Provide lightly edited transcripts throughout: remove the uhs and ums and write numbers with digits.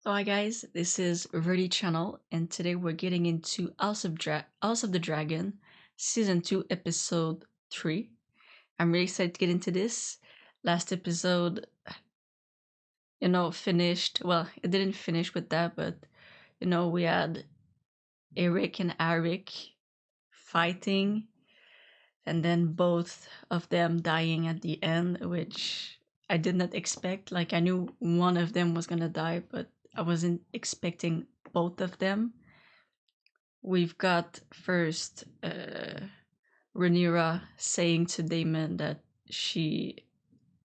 So hi guys, this is VERDY Channel, and today we're getting into House of the Dragon, Season 2, Episode 3. I'm really excited to get into this. Last episode, finished. Well, it didn't finish with that, but, we had Eric and Arik fighting, and then both of them dying at the end, which I did not expect. Like, I knew one of them was gonna die, but I wasn't expecting both of them. We've got first Rhaenyra saying to Daemon that she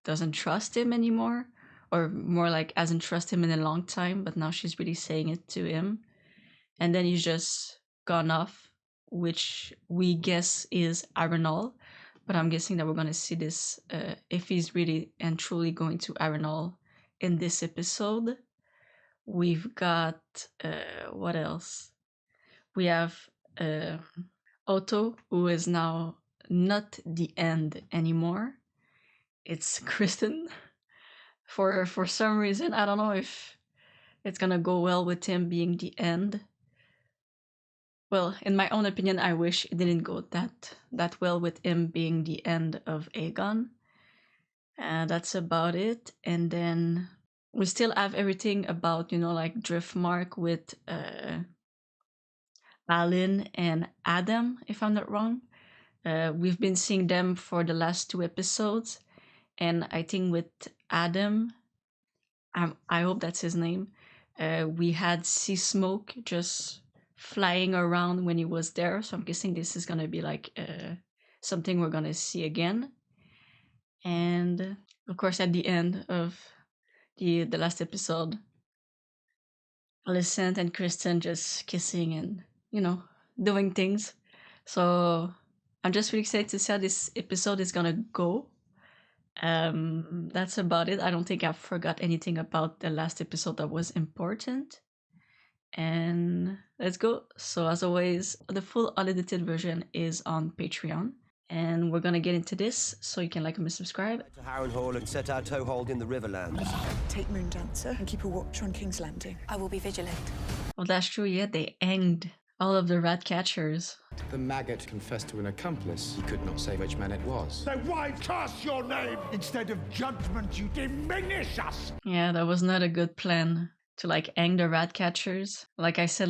doesn't trust him anymore, or more like hasn't trusted him in a long time, but now she's really saying it to him. And then he's just gone off, which we guess is Harrenhal, but I'm guessing that we're gonna see this if he's really and truly going to Harrenhal in this episode. We've got what else? We have Otto, who is now not the end anymore. It's Kristen. For some reason, I don't know if it's gonna go well with him being the end. Well, in my own opinion, I wish it didn't go that well with him being the end of Aegon. And that's about it. And then we still have everything about, like Driftmark with Alan and Adam, if I'm not wrong. We've been seeing them for the last 2 episodes, and I think with Adam, I hope that's his name, we had Sea Smoke just flying around when he was there, so I'm guessing this is gonna be like something we're gonna see again. And of course, at the end of the last episode, Alicent and Kristen just kissing and doing things. So I'm just really excited to see how this episode is gonna go. That's about it. I don't think I forgot anything about the last episode that was important. And let's go. So as always, the full unedited version is on Patreon. And we're gonna get into this, so you can like and subscribe. To Harrenhal and set our toehold in the Riverlands. Take Moondancer and keep a watch on King's Landing. I will be vigilant. Well, that's true, yeah, they hanged all of the rat catchers. The maggot confessed to an accomplice. He could not say which man it was. So why curse your name? Instead of judgment, you diminish us! Yeah, that was not a good plan to like hang the rat catchers. Like I said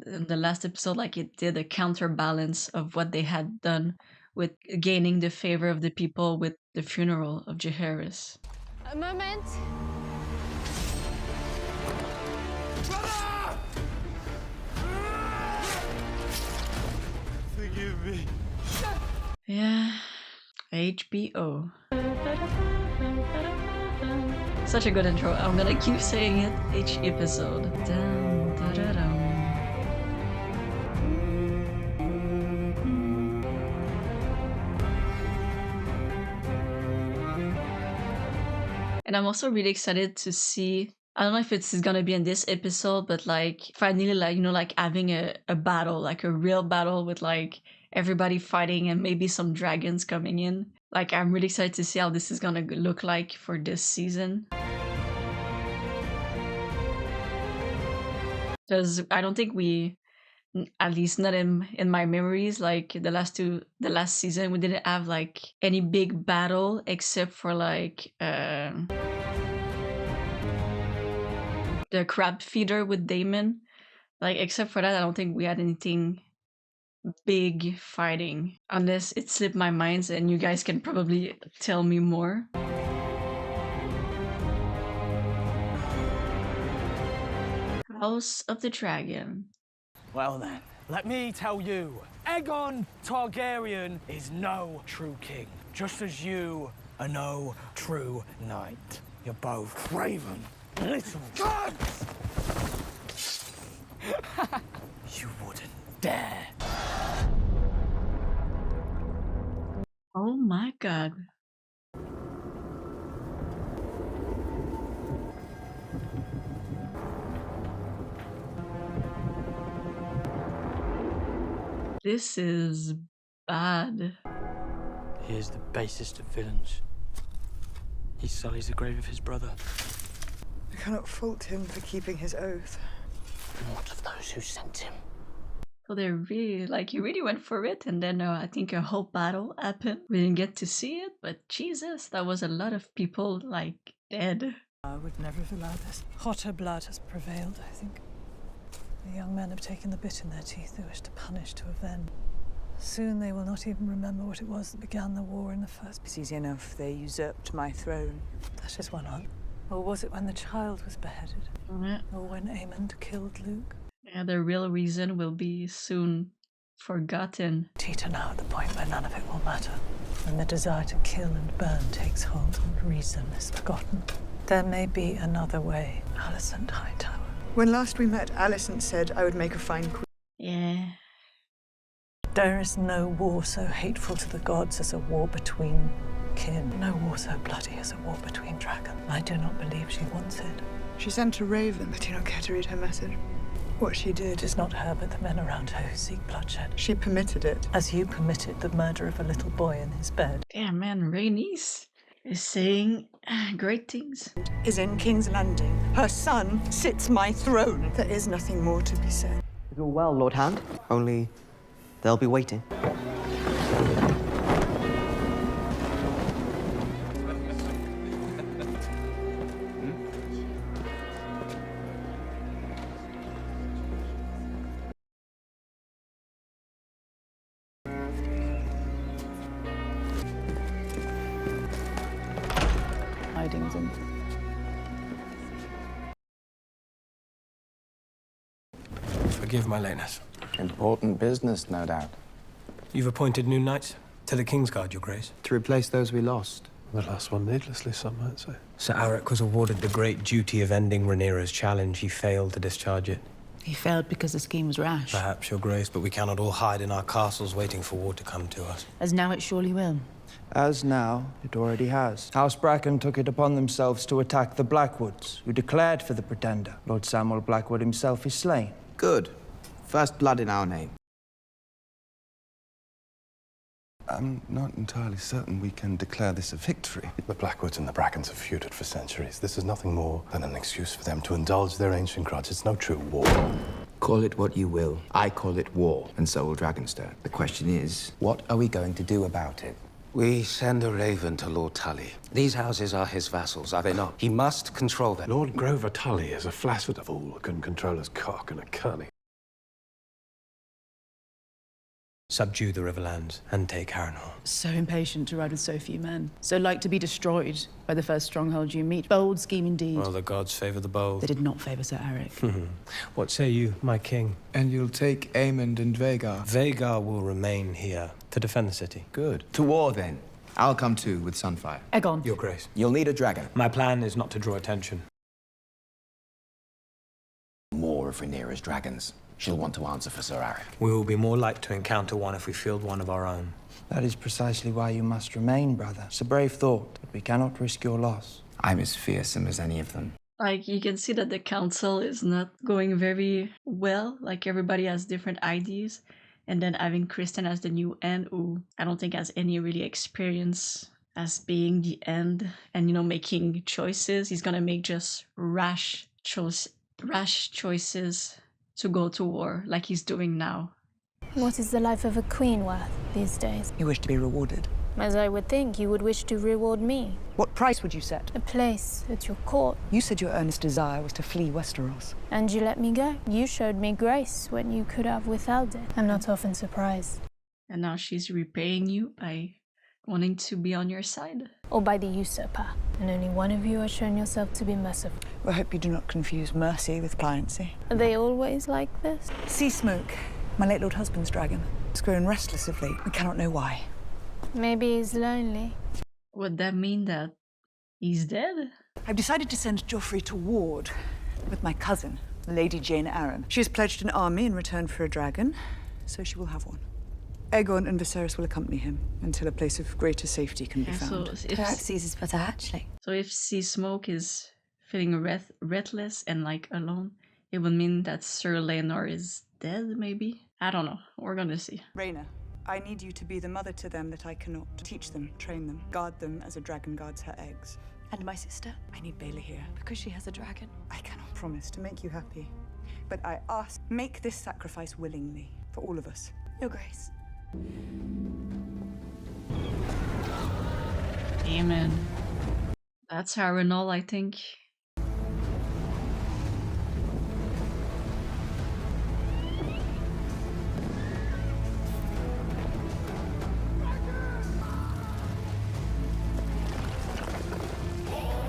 in the last episode, like it did a counterbalance of what they had done with gaining the favor of the people with the funeral of Jaehaerys. A moment. Forgive me. Yeah, HBO. Such a good intro. I'm gonna keep saying it each episode. Dun, da, da, dum. And I'm also really excited to see, I don't know if it's gonna be in this episode, but like finally like having a battle, like a real battle with like everybody fighting and maybe some dragons coming in. Like I'm really excited to see how this is gonna look like for this season. Because I don't think we, at least not in my memories, like the last season, we didn't have like any big battle except for like the crab feeder with Daemon. Like except for that, I don't think we had anything big fighting, unless it slipped my mind, and you guys can probably tell me more. House of the Dragon. Well then, let me tell you, Aegon Targaryen is no true king, just as you are no true knight. You're both craven little cunts! You wouldn't dare. Oh my god. This is bad. He is the basest of villains. He sullies the grave of his brother. I cannot fault him for keeping his oath. What of those who sent him? So they're really, like, he really went for it, and then I think a whole battle happened. We didn't get to see it, but Jesus, that was a lot of people, like, dead. I would never have allowed this. Hotter blood has prevailed, I think. The young men have taken the bit in their teeth. They wish to punish, to avenge. Soon they will not even remember what it was that began the war in the first place. It's easy enough. They usurped my throne. That is one on. Or was it when the child was beheaded? Yeah. Or when Aemond killed Luke? Yeah, the real reason will be soon forgotten. Teeter now at the point where none of it will matter. When the desire to kill and burn takes hold and reason is forgotten. There may be another way, Alicent Hightower. When last we met, Alicent said I would make a fine queen. Yeah. There is no war so hateful to the gods as a war between kin. No war so bloody as a war between dragons. I do not believe she wants it. She sent a raven. I do not care to read her message. What she did It is not her, but the men around her who seek bloodshed. She permitted it. As you permitted the murder of a little boy in his bed. Damn, man, Rhaenys is saying great things. Is in King's Landing. Her son sits my throne. There is nothing more to be said. It's all well, Lord Hand. Only they'll be waiting. Hidings and Forgive my lateness. Important business, no doubt. You've appointed new knights to the Kingsguard, Your Grace. To replace those we lost. The last one needlessly, some might say. Sir Alaric was awarded the great duty of ending Rhaenyra's challenge. He failed to discharge it. He failed because the scheme was rash. Perhaps, Your Grace, but we cannot all hide in our castles waiting for war to come to us. As now it surely will. As now, it already has. House Bracken took it upon themselves to attack the Blackwoods, who declared for the Pretender. Lord Samuel Blackwood himself is slain. Good. First blood in our name. I'm not entirely certain we can declare this a victory. The Blackwoods and the Brackens have feuded for centuries. This is nothing more than an excuse for them to indulge their ancient grudge. It's no true war. Call it what you will. I call it war, and so will Dragonstone. The question is, what are we going to do about it? We send a raven to Lord Tully. These houses are his vassals, are they not? He must control them. Lord Grover Tully is a flaccid fool who can control his cock and a cunning. Subdue the Riverlands and take Harrenhal. So impatient to ride with so few men. So like to be destroyed by the first stronghold you meet. Bold scheme indeed. Well, the gods favour the bold. They did not favour Sir Eric. What say you, my king? And you'll take Aemond and Vhagar? Vhagar will remain here to defend the city. Good. To war, then. I'll come too with Sunfire. Aegon. Your Grace. You'll need a dragon. My plan is not to draw attention. More of Rhaenyra's dragons. She'll want to answer for Sir Eric. We will be more like to encounter one if we field one of our own. That is precisely why you must remain, brother. It's a brave thought, but we cannot risk your loss. I'm as fearsome as any of them. Like, you can see that the council is not going very well. Like, everybody has different ideas. And then having Kristen as the new end, who I don't think has any really experience as being the end and, you know, making choices. He's gonna make just rash choices to go to war, like he's doing now. What is the life of a queen worth these days? You wish to be rewarded. As I would think, you would wish to reward me. What price would you set? A place at your court. You said your earnest desire was to flee Westeros. And you let me go. You showed me grace when you could have withheld it. I'm not often surprised. And now she's repaying you by wanting to be on your side. Or by the usurper. And only one of you has shown yourself to be merciful. I hope you do not confuse mercy with pliancy. Are they always like this? Sea Smoke, my late Lord husband's dragon, has grown restless of late. We cannot know why. Maybe he's lonely. Would that mean that he's dead? I've decided to send Joffrey to Ward with my cousin, Lady Jane Arryn. She has pledged an army in return for a dragon, so she will have one. Aegon and Viserys will accompany him until a place of greater safety can be found. So if Sea Smoke is feeling restless and like alone, it would mean that Sir Laenor is dead, maybe? I don't know. We're gonna see. Rhaenyra, I need you to be the mother to them that I cannot. Teach them, train them, guard them as a dragon guards her eggs. And my sister? I need Bailey here because she has a dragon. I cannot promise to make you happy, but I ask, make this sacrifice willingly for all of us. Your Grace. Daemon. That's Harrenhal, I think.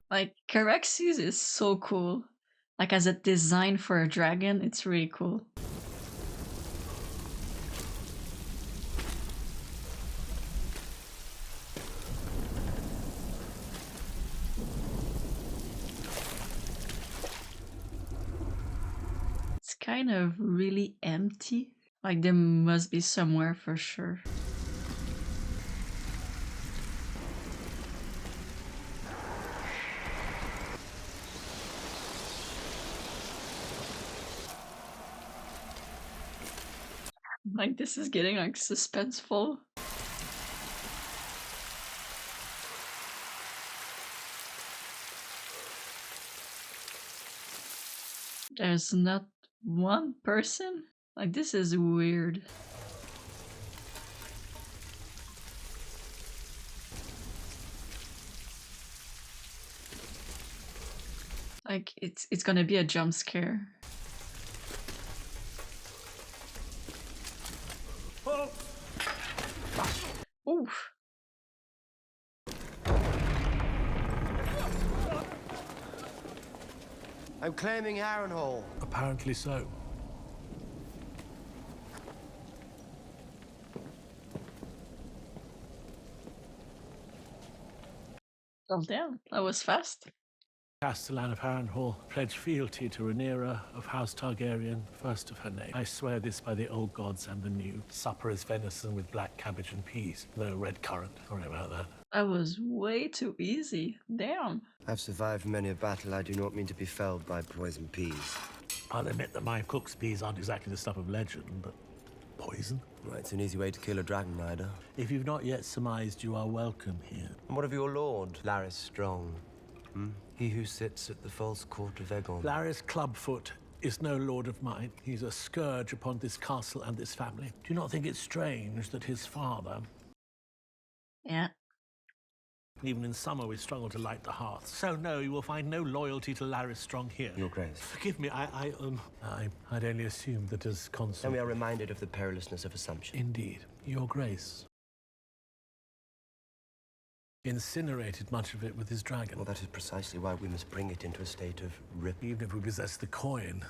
Like, Caraxes is so cool. Like, as a design for a dragon, it's really cool. It's kind of really empty. Like, there must be somewhere for sure. Like, this is getting like suspenseful. There's not one person? Like, this is weird. Like, it's gonna be a jump scare. Oof. I'm claiming Harrenhal. Apparently so. Oh damn, that was fast. Castellan of Harrenhal, pledge fealty to Rhaenyra of House Targaryen, first of her name. I swear this by the old gods and the new. Supper is venison with black cabbage and peas. No red currant. Sorry about that. That was way too easy. Damn. I've survived many a battle. I do not mean to be felled by poison peas. I'll admit that my cook's peas aren't exactly the stuff of legend, but poison? Right, it's an easy way to kill a dragon rider. If you've not yet surmised, you are welcome here. And what of your lord, Larys Strong? He who sits at the false court of Aegon. Larys Clubfoot is no lord of mine. He's a scourge upon this castle and this family. Do you not think it strange that his father... Yeah. Even in summer, we struggle to light the hearth. So no, you will find no loyalty to Larys Strong here. Your Grace. Forgive me, I'd only assumed that as consort... And we are reminded of the perilousness of assumption. Indeed. Your Grace incinerated much of it with his dragon. Well, that is precisely why we must bring it into a state of rip. Even if we possess the coin,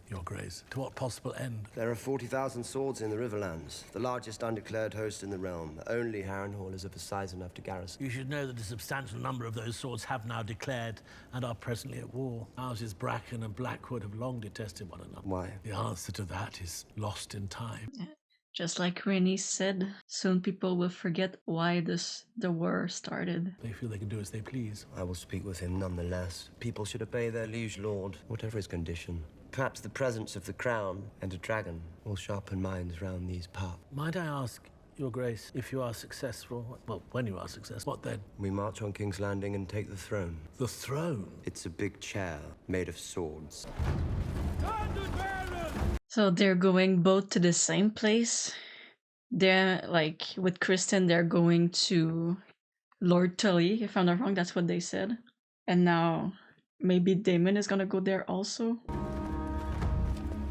Your Grace, to what possible end? There are 40,000 swords in the Riverlands, the largest undeclared host in the realm. Only Harrenhal is of a size enough to garrison. You should know that a substantial number of those swords have now declared and are presently at war. Houses Bracken and Blackwood have long detested one another. Why? The answer to that is lost in time. Yeah. Just like Rhaenys said, soon people will forget why the war started. They feel they can do as they please. I will speak with him nonetheless. People should obey their liege lord, whatever his condition. Perhaps the presence of the crown and a dragon will sharpen minds round these parts. Might I ask, Your Grace, if you are successful, well, when you are successful, what then? We march on King's Landing and take the throne. The throne? It's a big chair made of swords. So they're going both to the same place. They're like with Kristen, they're going to Lord Tully, if I'm not wrong, that's what they said. And now maybe Daemon is gonna go there also.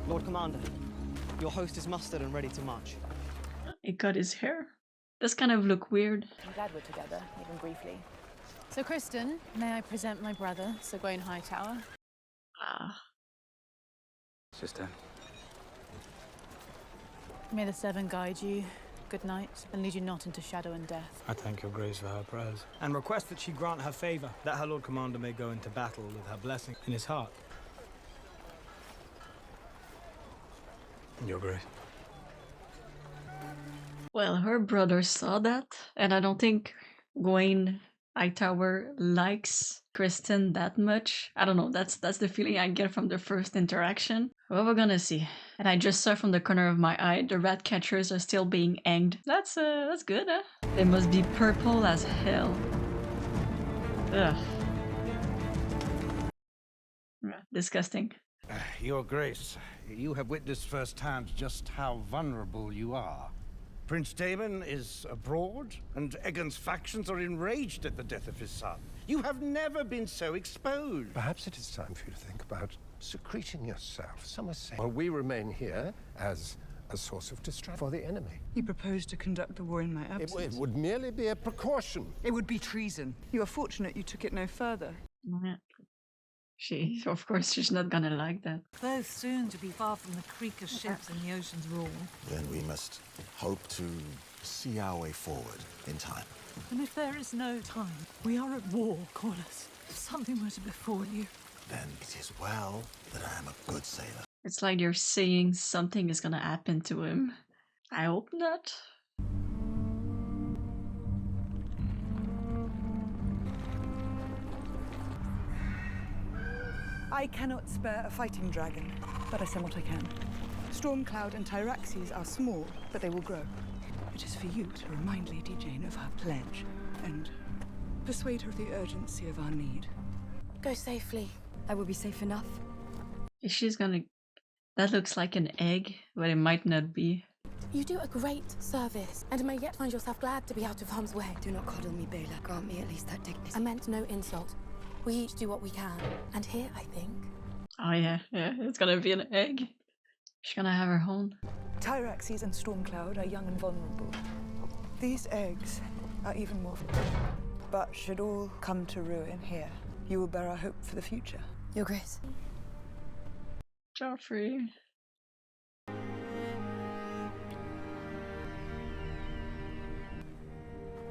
Lord Commander, your host is mustered and ready to march. He cut his hair. Does kind of look weird. I'm glad we're together, even briefly. So Kristen, may I present my brother, Sir Gawain Hightower? Ah. Sister. May the Seven guide you, good night, and lead you not into shadow and death. I thank your grace for her prayers, and request that she grant her favor, that her Lord Commander may go into battle with her blessing in his heart. Your Grace. Well, her brother saw that, and I don't think Gawain Hightower likes Kristen that much. I don't know, that's the feeling I get from the first interaction. Well, we're gonna see. And I just saw from the corner of my eye, the rat catchers are still being hanged. That's good, huh? They must be purple as hell. Ugh. Disgusting. Your Grace, you have witnessed firsthand just how vulnerable you are. Prince Daemon is abroad, and Aegon's factions are enraged at the death of his son. You have never been so exposed. Perhaps it is time for you to think about secreting yourself. Some are saying, well, we remain here as a source of distress for the enemy. You propose to conduct the war in my absence? It would merely be a precaution. It would be treason. You are fortunate you took it no further. Yeah. Of course, she's not gonna like that. Both soon to be far from the creak of ships and the ocean's roar. Then we must hope to see our way forward in time. And if there is no time, we are at war, Corlys. If something were to befall you, then it is well that I am a good sailor. It's like they're saying something is gonna happen to him. I hope not. I cannot spare a fighting dragon, but I send what I can. Stormcloud and Tyraxes are small, but they will grow. It is for you to remind Lady Jane of her pledge and persuade her of the urgency of our need. Go safely. I will be safe enough. If she's gonna... That looks like an egg, but it might not be. You do a great service, and may yet find yourself glad to be out of harm's way. Do not coddle me, Baela. Grant me at least that dignity. I meant no insult. We each do what we can. And here, I think... Oh yeah, it's gonna be an egg. She's gonna have her own. Tyraxes and Stormcloud are young and vulnerable. These eggs are even more... But should all come to ruin here, you will bear our hope for the future. Your Grace. Joffrey.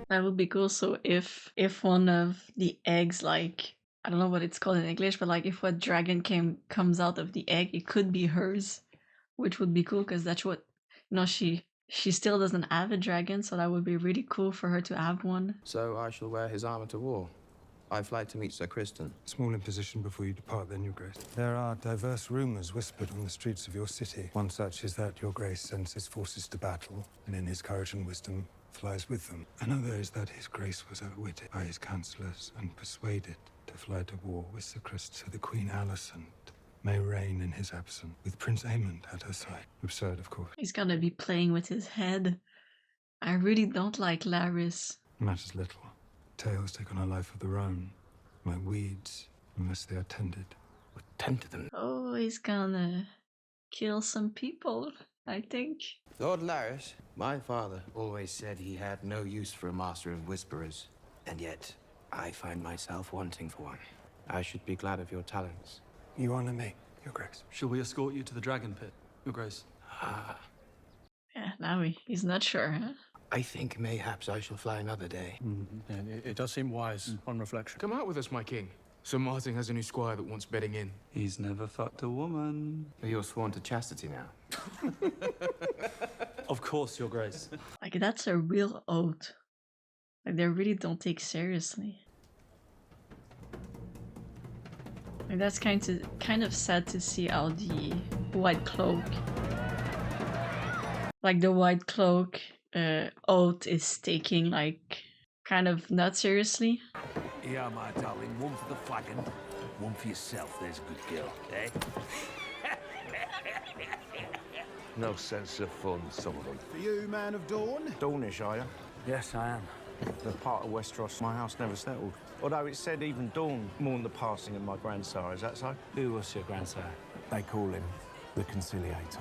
That would be cool. So if one of the eggs, like, I don't know what it's called in English, but like if what dragon comes out of the egg, it could be hers, which would be cool because that's what, you know, she still doesn't have a dragon, so that would be really cool for her to have one. So I shall wear his armor to war. I fly to meet Sir Criston. Small imposition before you depart, then, Your Grace. There are diverse rumors whispered on the streets of your city. One such is that Your Grace sends his forces to battle, and in his courage and wisdom flies with them. Another is that his Grace was outwitted by his councillors and persuaded to fly to war with Sir Criston, so the Queen Alicent may reign in his absence, with Prince Aemond at her side. Absurd, of course. He's gonna be playing with his head. I really don't like Larys. Matters little. Tales take on a life of their own, like weeds, unless they are tended. Or tend to them. Oh, he's gonna kill some people, I think. Lord Larys, my father always said he had no use for a master of whisperers, and yet I find myself wanting for one. I should be glad of your talents. You honor me, Your Grace. Shall we escort you to the dragon pit, Your Grace? Yeah, now he's not sure, huh? I think mayhaps I shall fly another day. Yeah, it does seem wise on reflection. Come out with us, my king. Sir Martin has a new squire that wants bedding in. He's never fucked a woman. You're sworn to chastity now. Of course, Your Grace. Like, that's a real oath. Like, they really don't take seriously. Like, that's kind of sad to see how the White Cloak... Like, the White Cloak oath is taking, like, kind of not seriously. Yeah, my darling, one for the flagon, one for yourself, there's a good girl, eh? No sense of fun, some of them. For you, man of Dawn? Dawnish, are you? Yes, I am. The part of Westeros my house never settled. Although it said even Dawn mourned the passing of my grandsire, is that so? Who was your grandsire? They call him the Conciliator.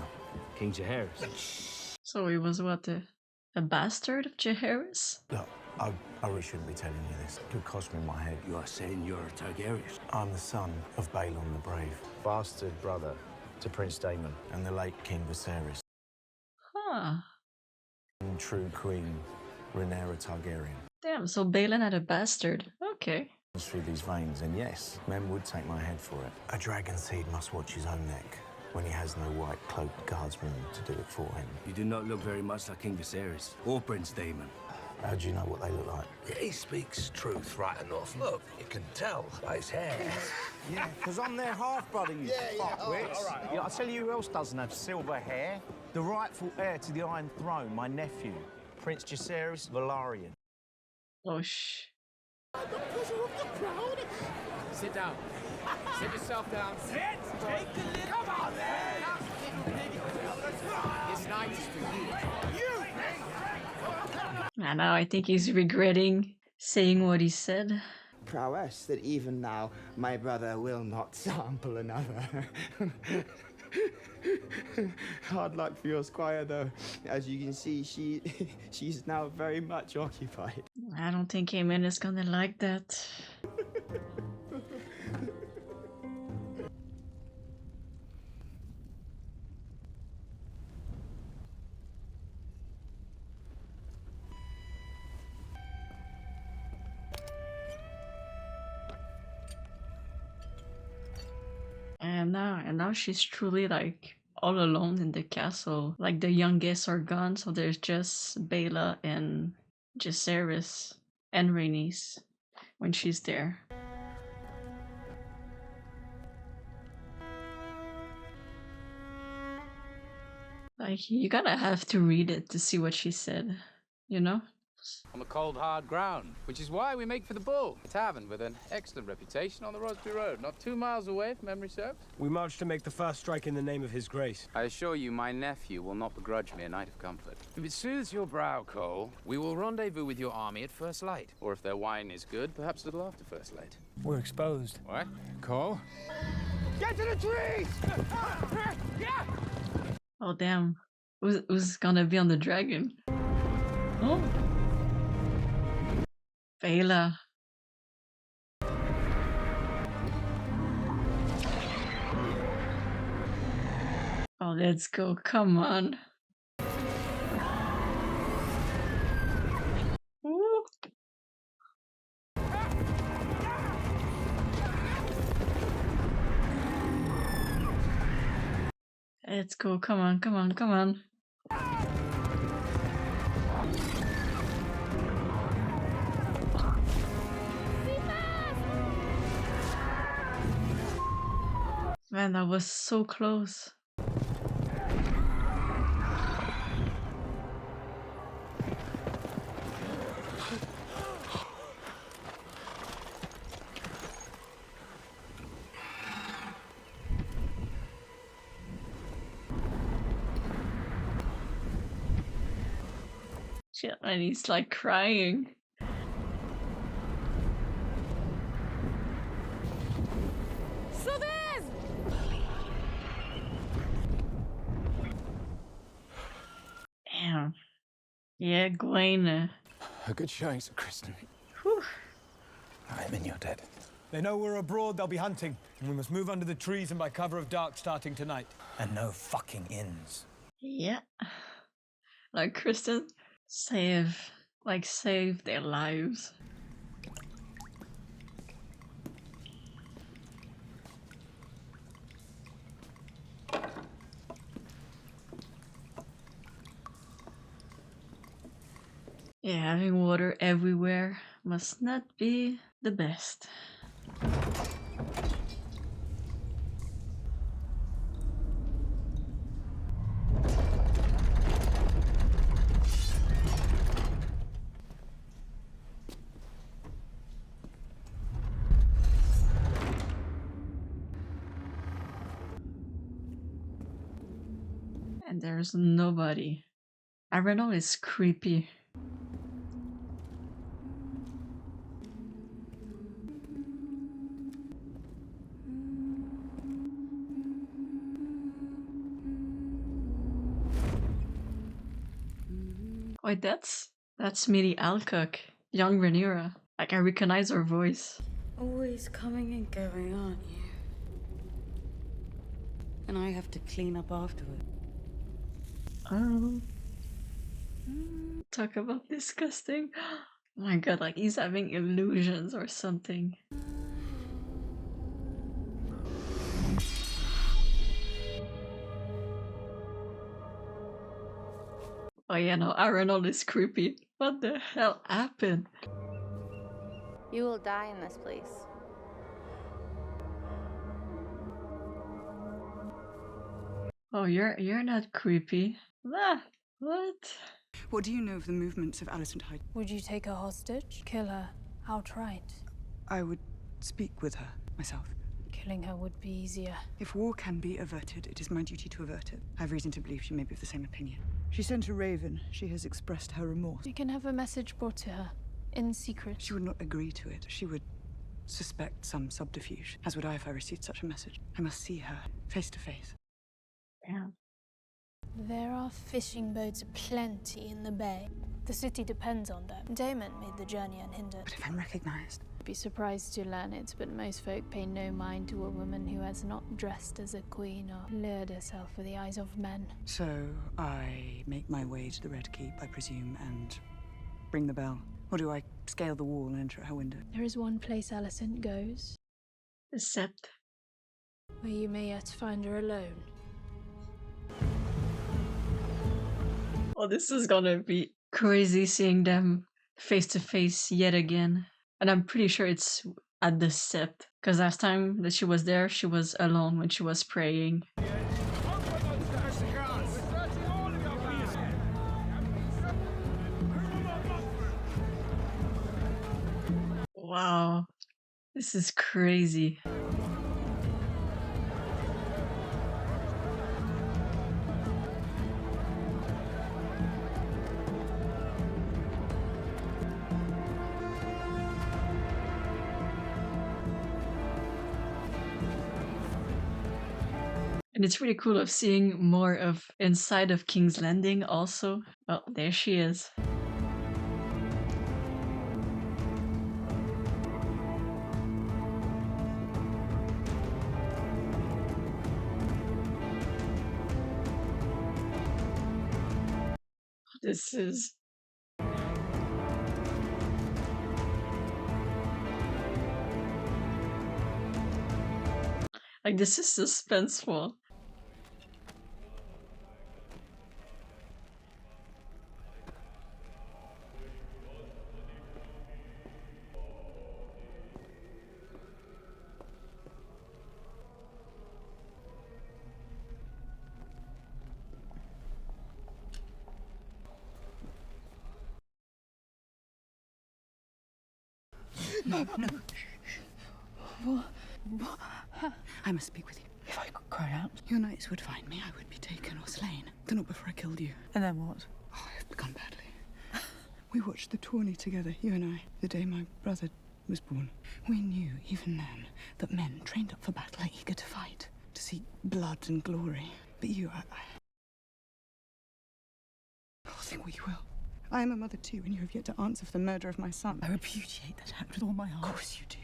King Jaehaerys. So he was what, a bastard of Jaehaerys? Look, I really shouldn't be telling you this. It could cost me my head. You are saying you're a Targaryen? I'm the son of Balon the Brave, bastard brother to Prince Daemon and the late King Viserys. Huh. And true Queen Rhaenyra Targaryen. Damn, so Balon had a bastard. Okay. Through these veins, and yes, men would take my head for it. A dragon seed must watch his own neck when he has no white-cloaked guardsman to do it for him. You do not look very much like King Viserys or Prince Daemon. How do you know what they look like? Yeah, he speaks truth right enough. Look, you can tell by his hair. Yeah, because I'm their half-brother, you fuckwits. All right. Yeah, I'll tell you who else doesn't have silver hair. The rightful heir to the Iron Throne, my nephew, Prince Jaehaerys Velaryon. Oh, shh. The pleasure of the crown. Sit down. Sit yourself down. Sit! Take the little... Come on, then! This night is for you. And now I think he's regretting saying what he said. Prowess that even now my brother will not sample another. Hard luck for your squire, though. As you can see, she's now very much occupied. I don't think Aemon is gonna like that. And now she's truly like all alone in the castle. Like the young guests are gone, so there's just Bela and Jacaerys and Rhaenys when she's there. Like you gotta have to read it to see what she said, you know? On the cold, hard ground, which is why we make for the Bull, a tavern with an excellent reputation on the Rosby Road, not 2 miles away, if memory serves. We march to make the first strike in the name of his grace. I assure you, my nephew will not begrudge me a night of comfort. If it soothes your brow, Cole, we will rendezvous with your army at first light. Or if their wine is good, perhaps a little after first light. We're exposed. What? Cole? Get to the trees! Oh damn. Who's gonna be on the dragon? Oh. Bela. Oh, let's go. Come on. Ooh. Let's go. Come on, come on, come on. Man, that was so close. Shit, and he's like crying. Damn. Yeah, Gwen. A good showing, Sir Kristen. I'm in your debt. They know we're abroad, they'll be hunting. And we must move under the trees and by cover of dark starting tonight. And no fucking inns. Yeah. Like Kristen, save their lives. Yeah, having water everywhere must not be the best. And there's nobody. Harrenhal is creepy. Wait, that's Smitty Alcock, young Rhaenyra. Like, I recognize her voice. Always coming and going, aren't you? And I have to clean up afterward. Oh. Talk about disgusting. Oh my god, like he's having illusions or something. Oh yeah, no, Harrenhal is creepy. What the hell happened? You will die in this place. Oh, you're not creepy. Ah, what? What do you know of the movements of Alicent Hyde? Would you take her hostage? Kill her outright? I would speak with her myself. Kill Killing her would be easier. If war can be averted, it is my duty to avert it. I have reason to believe she may be of the same opinion. She sent a raven. She has expressed her remorse. We can have a message brought to her, in secret. She would not agree to it. She would suspect some subterfuge, as would I if I received such a message. I must see her, face to face. Yeah. There are fishing boats aplenty in the bay. The city depends on them. Daemon made the journey unhindered. But if I'm recognized? I'd be surprised to learn it, but most folk pay no mind to a woman who has not dressed as a queen or lured herself with the eyes of men. So I make my way to the Red Keep, I presume, and ring the bell. Or do I scale the wall and enter at her window? There is one place Alicent goes. The Sept. Where you may yet find her alone. Oh, this is gonna be crazy seeing them face to face yet again. And I'm pretty sure it's at the Sept. Because last time that she was there, she was alone when she was praying. Wow. This is crazy. And it's really cool of seeing more of inside of King's Landing also. Oh, there she is. This is... like, this is suspenseful. No, no. What? I must speak with you. If I could cry out. Your knights would find me. I would be taken or slain. Though not before I killed you. And then what? Oh, I have begun badly. We watched the tourney together, you and I, the day my brother was born. We knew, even then, that men trained up for battle are eager to fight, to seek blood and glory. But you, Oh, think what you will. I am a mother too, and you have yet to answer for the murder of my son. I repudiate that act with all my heart. Of course you do.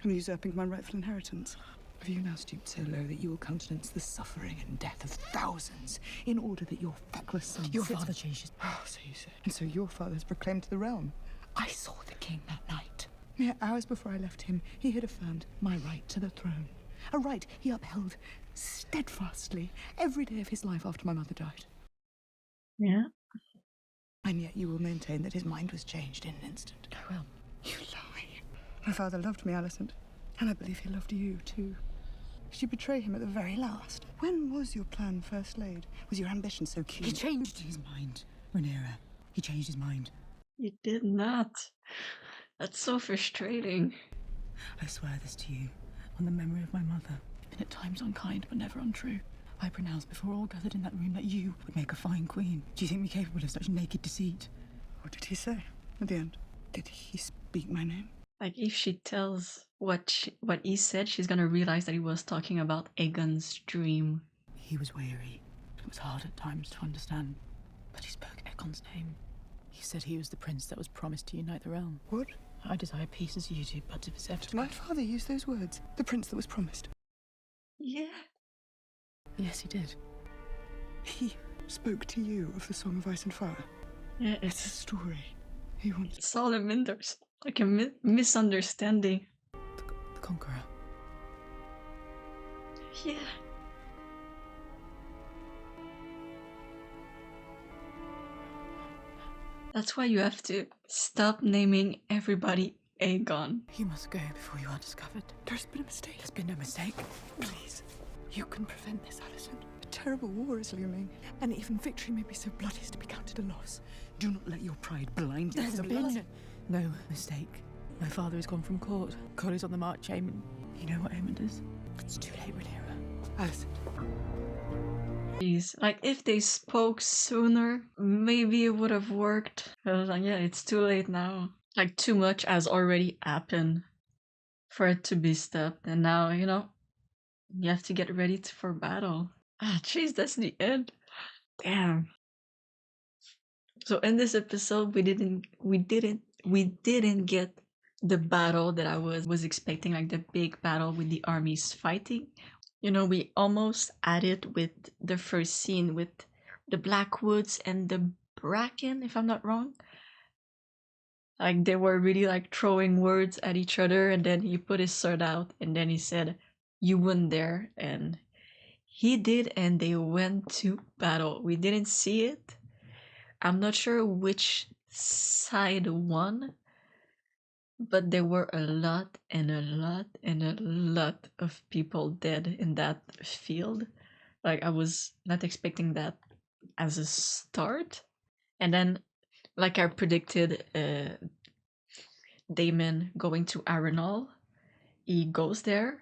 I'm usurping my rightful inheritance. Have you now stooped so low that you will countenance the suffering and death of thousands in order that your feckless son... Your father changes. Oh, so you say. And so your father has proclaimed the realm. I saw the king that night. Mere hours before I left him, he had affirmed my right to the throne. A right he upheld steadfastly every day of his life after my mother died. Yeah. And yet you will maintain that his mind was changed in an instant. I will. You lie. My father loved me, Alicent. And I believe he loved you, too. Did you betray him at the very last? When was your plan first laid? Was your ambition so keen? He changed his mind, Rhaenyra. He changed his mind. You did not. That's so frustrating. I swear this to you, on the memory of my mother. Been at times unkind, but never untrue. I pronounce before all gathered in that room that you would make a fine queen. Do you think me capable of such naked deceit? What did he say at the end? Did he speak my name? Like, if she tells what he said, she's gonna realize that he was talking about Aegon's dream. He was weary. It was hard at times to understand. But he spoke Aegon's name. He said he was the prince that was promised to unite the realm. What? I desire peace as you do, but if it's ever Did my father use those words? The prince that was promised? Yeah. Yes, he did. He spoke to you of the Song of Ice and Fire? Yeah, it's a story. He wants... It's all a like a misunderstanding. The Conqueror. Yeah. That's why you have to stop naming everybody Aegon. You must go before you are discovered. There's been a mistake. There's been no mistake. Please. You can prevent this, Alicent. A terrible war is looming, and even victory may be so bloody as to be counted a loss. Do not let your pride blind you. There's been no mistake. My father has gone from court. God is on the march, Aemon. You know what Aemon is? It's too late, Rhaenyra. Alicent. Jeez, like if they spoke sooner, maybe it would have worked. I was like, yeah, it's too late now. Like too much has already happened for it to be stopped, and now you know you have to get ready for battle. Ah, jeez, that's the end. Damn. So in this episode, we didn't get the battle that I was expecting, like the big battle with the armies fighting. You know, we almost had it with the first scene with the Blackwoods and the Bracken, if I'm not wrong. Like they were really like throwing words at each other, and then he put his sword out, and then he said, "You went there," and he did, and they went to battle. We didn't see it. I'm not sure which side won, but there were a lot and a lot and a lot of people dead in that field. Like I was not expecting that as a start. And then, like I predicted, Daemon going to Harrenhal, he goes there.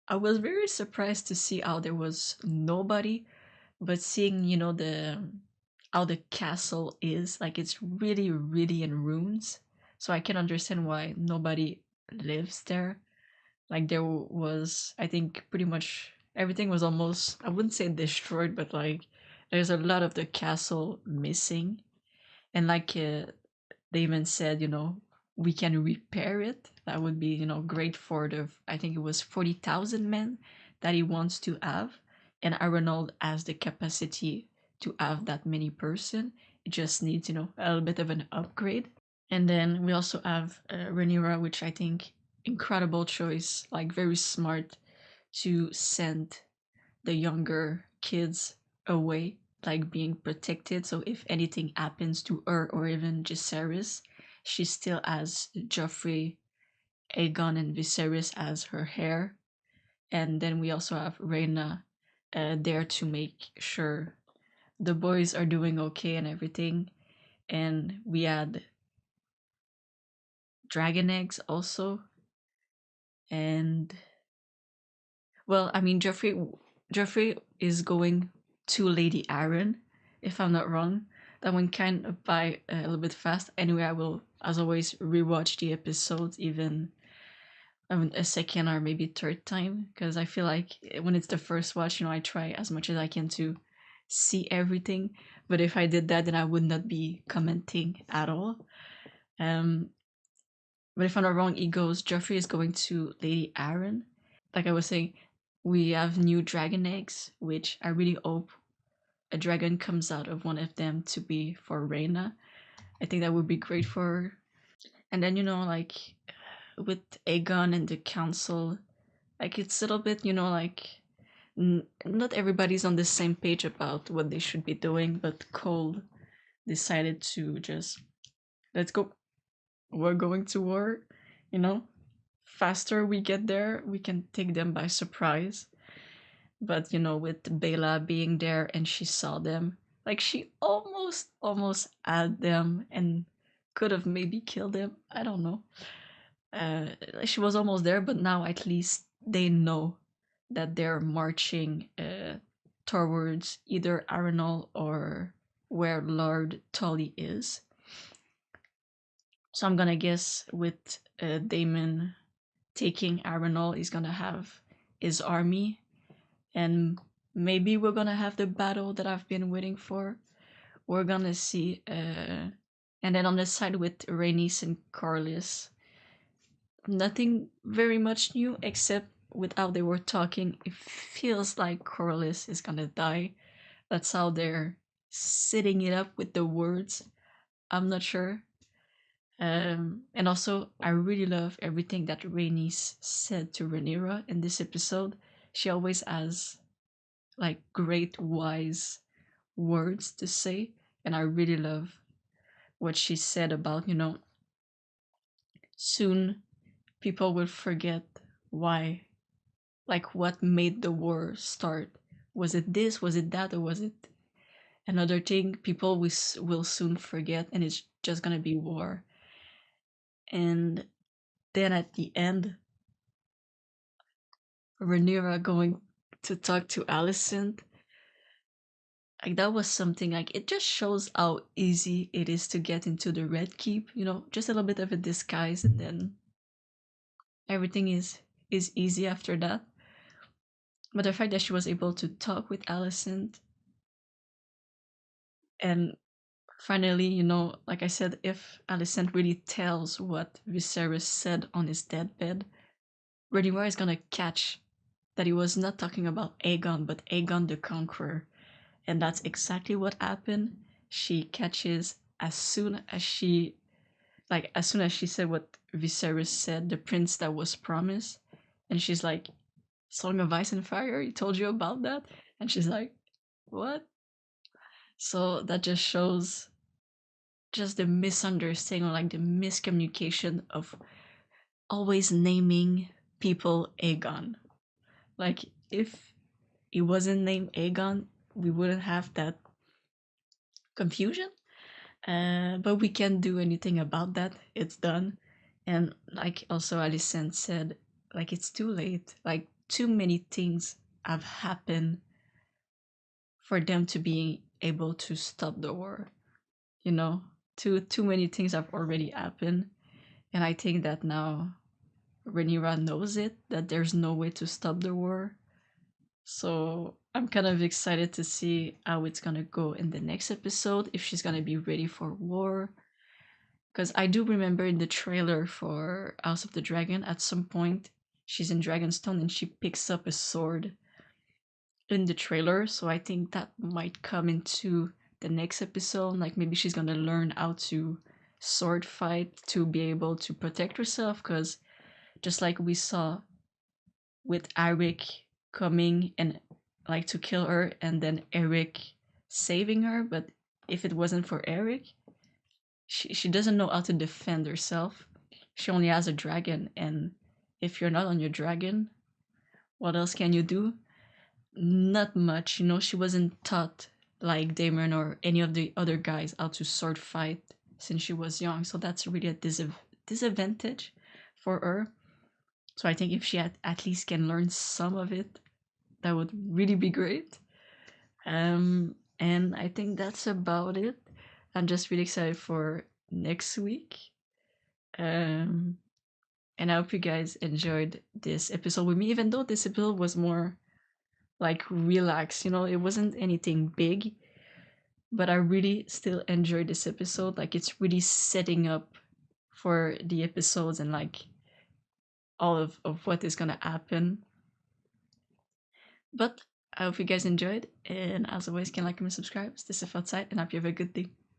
I was very surprised to see how there was nobody, but seeing, you know, how the castle is, like it's really, really in ruins. So I can understand why nobody lives there. Like there was, I think pretty much everything was almost, I wouldn't say destroyed, but like there's a lot of the castle missing. And like Daemon said, you know, we can repair it. That would be, you know, great for the, I think it was 40,000 men that he wants to have. And Harrenhal has the capacity to have that many person. It just needs, you know, a little bit of an upgrade. And then we also have Rhaenyra, which I think incredible choice, like very smart to send the younger kids away, like being protected. So if anything happens to her or even Jacaerys, she still has Joffrey, Aegon, and Viserys as her heir. And then we also have Rhaena there to make sure the boys are doing okay and everything. And we had dragon eggs also. And well, I mean Joffrey is going to Lady Arryn, if I'm not wrong. That one kind of by a little bit fast. Anyway, I will, as always, rewatch the episodes even a second or maybe third time, because I feel like when it's the first watch, you know, I try as much as I can to see everything. But if I did that, then I would not be commenting at all. But if I'm not wrong, Joffrey is going to Lady Arryn. Like I was saying, we have new dragon eggs, which I really hope a dragon comes out of one of them to be for Rhaena. I think that would be great for her. And then, you know, like with Aegon and the council, like it's a little bit, you know, like not everybody's on the same page about what they should be doing, but Cole decided to just, let's go. We're going to war, you know. Faster we get there, we can take them by surprise. But you know, with Bella being there and she saw them, like she almost had them and could have maybe killed them. I don't know. She was almost there, but now at least they know that they're marching towards either Harrenhal or where Lord Tully is. So I'm gonna guess with Daemon taking Harrenhal, he's gonna have his army, and maybe we're gonna have the battle that I've been waiting for. We're gonna see, and then on the side with Rhaenys and Corlys, nothing very much new except with how they were talking. It feels like Corlys is gonna die. That's how they're setting it up with the words. I'm not sure. And also, I really love everything that Rhaenys said to Rhaenyra in this episode. She always has like great wise words to say, and I really love what she said about, you know, soon people will forget why, like what made the war start. Was it this, was it that, or was it another thing? People will soon forget, and it's just gonna be war. And then at the end, Rhaenyra going to talk to Alicent, like that was something, like it just shows how easy it is to get into the Red Keep, you know, just a little bit of a disguise and then everything is easy after that. But the fact that she was able to talk with Alicent, and finally, you know, like I said, if Alicent really tells what Viserys said on his deathbed, Rhaenyra is gonna catch that he was not talking about Aegon, but Aegon the Conqueror. And that's exactly what happened. She catches as soon as she said what Viserys said, the prince that was promised. And she's like, Song of Ice and Fire, he told you about that? And she's like, what? So that just shows just the misunderstanding, or like the miscommunication of always naming people Aegon. Like, if it wasn't named Aegon, we wouldn't have that confusion. But we can't do anything about that. It's done. And like also Alicent said, like it's too late. Like too many things have happened for them to be able to stop the war. You know, too many things have already happened. And I think that now Rhaenyra knows it, that there's no way to stop the war. So I'm kind of excited to see how it's gonna go in the next episode, if she's gonna be ready for war. Because I do remember in the trailer for House of the Dragon, at some point, she's in Dragonstone and she picks up a sword in the trailer. So I think that might come into the next episode. Like maybe she's gonna learn how to sword fight to be able to protect herself. Because just like we saw with Eric coming and like to kill her, and then Eric saving her, but if it wasn't for Eric, she doesn't know how to defend herself. She only has a dragon, and if you're not on your dragon, what else can you do? Not much, you know. She wasn't taught like Daemon or any of the other guys how to sword fight since she was young, so that's really a disadvantage for her. So I think if she at least can learn some of it, that would really be great. And I think that's about it. I'm just really excited for next week. And I hope you guys enjoyed this episode with me, even though this episode was more like relaxed, you know, it wasn't anything big, but I really still enjoyed this episode. Like it's really setting up for the episodes and like all of what is gonna happen. But I hope you guys enjoyed, and as always, can like, comment, subscribe, stay safe outside, and I hope you have a good day.